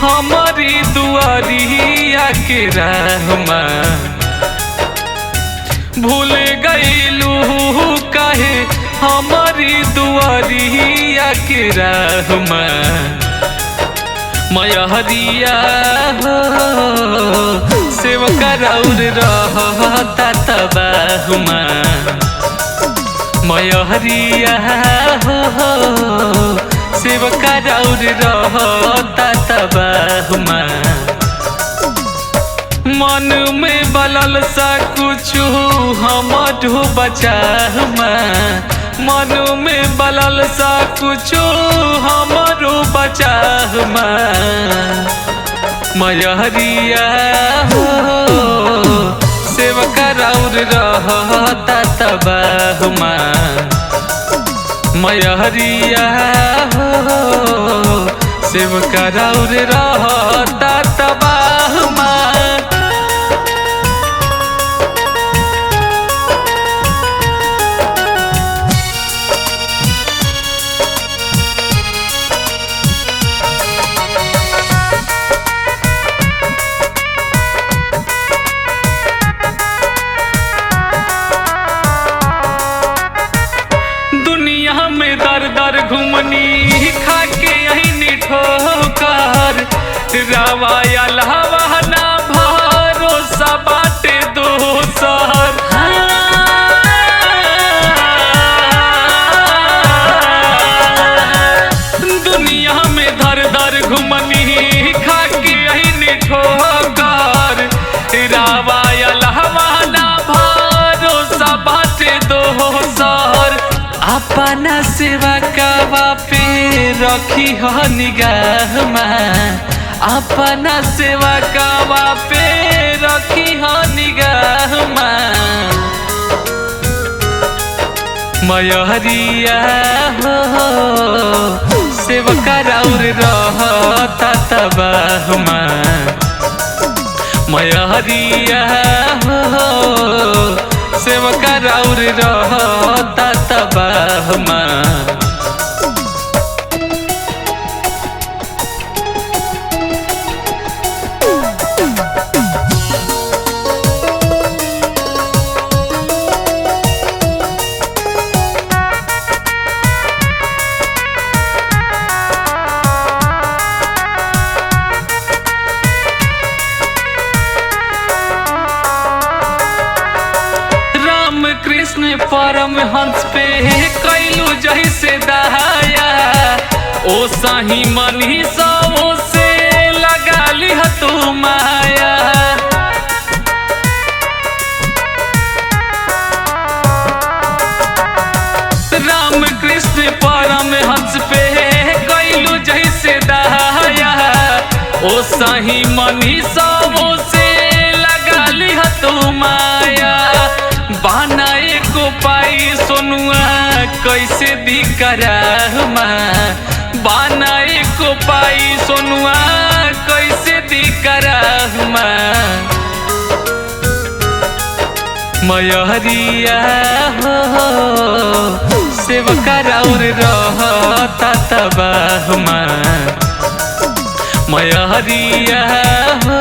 हमारी दुआरिया के रहमा भूल गईलू काहे हमारी दुआरिया के रहमा मयहरिया हो सेवका राउर रहता तबाहुमा मयहरिया हो सेवका राउर रहता तबाहुमा मन में बलल सा कुछ हमरो बचाहुमा मन में बलल सा कुछ हमरो बचाहुमा मयहरिया हो सेवका राउर रहता तबाहुमा मयहरिया हो सेवका राउर रहता तबाहुमा दर दर घुमनी खाके यही ठोकर रवाया लहवा ना भरोसा बाटे दोसर दुनिया में दर दर घुमनी खाके यही ठोकर रवाया लहवा ना भरोसा बाटे दोसर अपना सेवा कावा पे रखी हो निगाह में अपना सेवा कावा पे रखी हो निगाह में मयहरिया हो सेवका राउर रहता तबाहुमा मयहरिया हो सेवका राउर रहता तबाहुमा कृष्ण परमहंस पे कैलू जैसे दहाया ओ सही मनी सो से लगा लिह तू माया राम कृष्ण परमहंस पे कैलू जैसे दहाया ओ सही मनी सो से लगा लिह तू माया बाना एको पाई सोनुआ कैसे दी कराहुमा बाना एको पाई सोनुआ कैसे दी कराहुमा मयहरिया हो सेवका राउर रहता तबाहुमा मयहरिया हो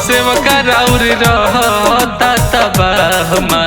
सेवका राउर रहता तबाहुमा।